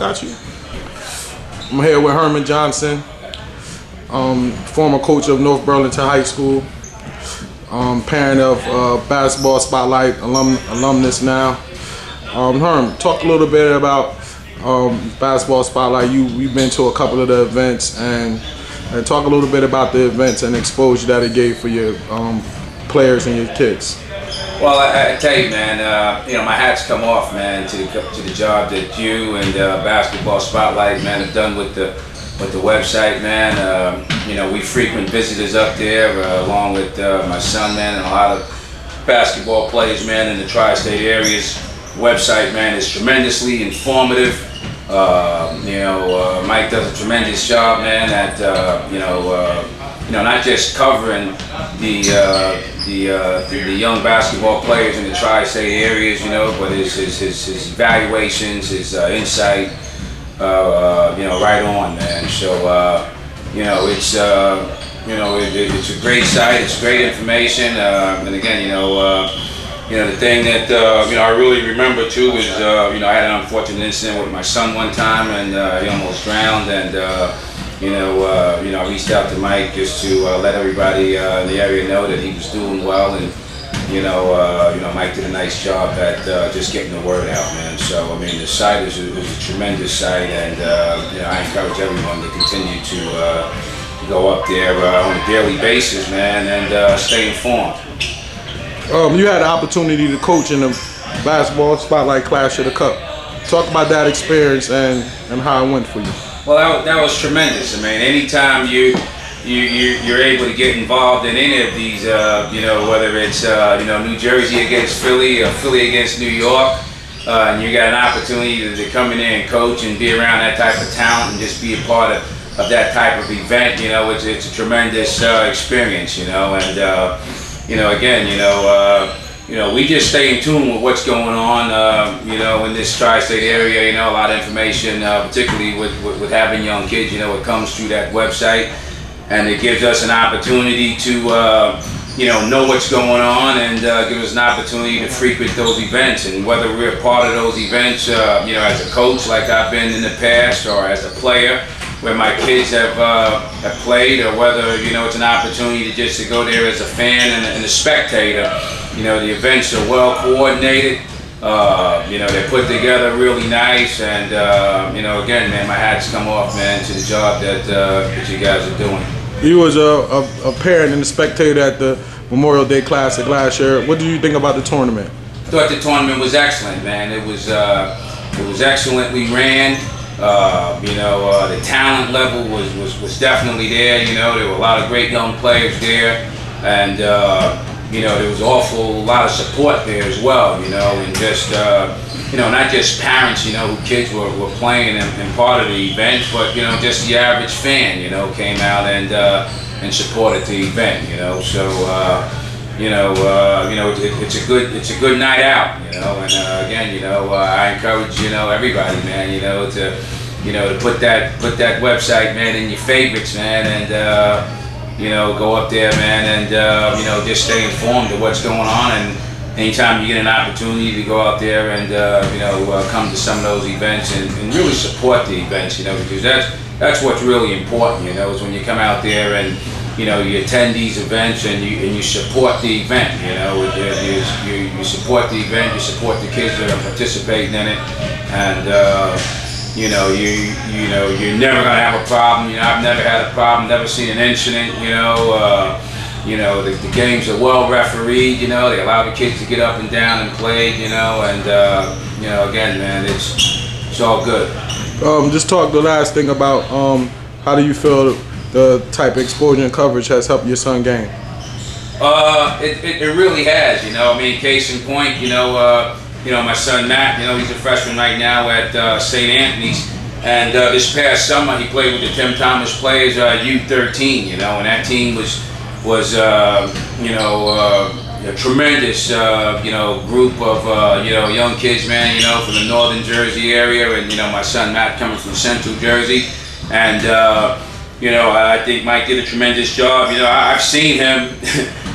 got you. I'm here with Herman Johnson, former coach of North Burlington High School, parent of Basketball Spotlight alumnus now. Herm, talk a little bit about Basketball Spotlight. You've been to a couple of the events, and talk a little bit about the events and exposure that it gave for your players and your kids. Well, I tell you, man, my hat's come off, man, to the job that you and Basketball Spotlight, man, have done with the website, man. We frequent visitors up there, along with my son, man, and a lot of basketball players, man, in the tri-state areas. Website, man, is tremendously informative. Mike does a tremendous job, man, at not just covering the young basketball players in the tri-state areas, but his evaluations, his insight, right on, man. So it's a great site. It's great information, and again, the thing that I really remember too is I had an unfortunate incident with my son one time, and he almost drowned, and I reached out to Mike just to let everybody in the area know that he was doing well, and Mike did a nice job at just getting the word out, man. So I mean, the site is a tremendous site, and I encourage everyone to continue to go up there on a daily basis, man, and stay informed. You had the opportunity to coach in the Basketball Spotlight Clash of the Cup. Talk about that experience and how it went for you. Well, that was tremendous. I mean, anytime you're able to get involved in any of these, whether it's New Jersey against Philly or Philly against New York, and you got an opportunity to come in there and coach and be around that type of talent and just be a part of that type of event, it's a tremendous experience, we just stay in tune with what's going on, in this tri-state area, a lot of information, particularly with having young kids, it comes through that website, and it gives us an opportunity to, know what's going on, and gives us an opportunity to frequent those events, and whether we're a part of those events, as a coach like I've been in the past, or as a player, where my kids have played, or whether it's an opportunity to go there as a fan and a spectator. The events are well coordinated. They're put together really nice, and again, man, my hat's come off, man, to the job that you guys are doing. You was a parent and a spectator at the Memorial Day Classic last year. What do you think about the tournament? I thought the tournament was excellent, man. It was excellently ran. The talent level was definitely there. There were a lot of great young players there, and there was a lot of support there as well. And just not just parents, who kids were playing and part of the event, but just the average fan, came out and supported the event. So it's a good night out. And again, I encourage everybody, man, to put that website, man, in your favorites, man, and go up there, man, and just stay informed of what's going on. And anytime you get an opportunity to go out there and come to some of those events and really support the events, because that's what's really important, is when you come out there and you attend these events and you support the event. You support the event, you support the kids that are participating in it, and you're never gonna have a problem. I've never had a problem, never seen an incident. The games are well refereed. They allow the kids to get up and down and play. Again, man, it's all good. Just talk the last thing about how do you feel the type of exposure and coverage has helped your son game? It really has. Case in point, my son Matt, he's a freshman right now at St. Anthony's, and this past summer he played with the Tim Thomas Players U13, and that team was a tremendous group of young kids, man, from the northern Jersey area, and my son Matt coming from central Jersey, and I think Mike did a tremendous job. I've seen him.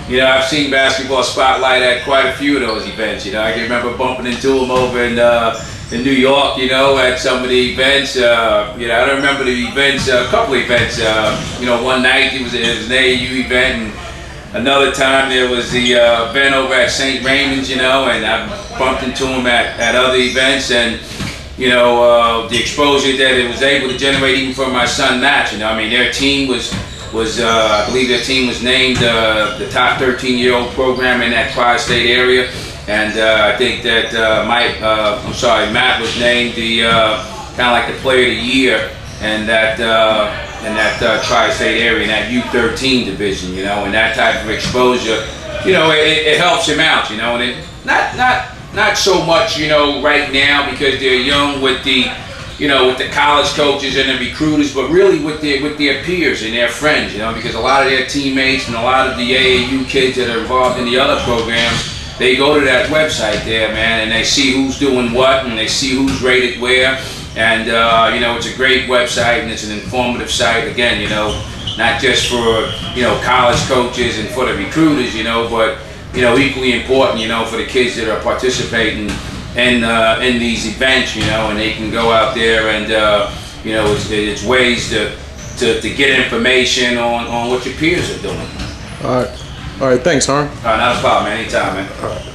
I've seen Basketball Spotlight at quite a few of those events. I can remember bumping into him over in in New York, you know, at some of the events. You know, I don't remember the events, a couple of events. You know, one night it was an AAU event, and another time there was the event over at St. Raymond's, you know, and I bumped into him at other events, and you know, the exposure that it was able to generate even for my son Matt. You know, I mean, their team was I believe their team was named the top 13-year-old program in that tri-state area, and I think that Matt was named the kind of like the player of the year in that tri-state area, in that U13 division. You know, and that type of exposure, you know, it helps him out. You know, and it not so much, you know, right now because they're young with the, you know, with the college coaches and the recruiters, but really with their peers and their friends, you know, because a lot of their teammates and a lot of the AAU kids that are involved in the other programs, they go to that website there, man, and they see who's doing what, and they see who's rated where, and you know, it's a great website and it's an informative site. Again, you know, not just for, you know, college coaches and for the recruiters, you know, but you know, equally important, you know, for the kids that are participating in these events, you know, and they can go out there and you know, it's ways to get information on what your peers are doing. All right, thanks, Herm. Not a problem, man. Anytime, man. All right.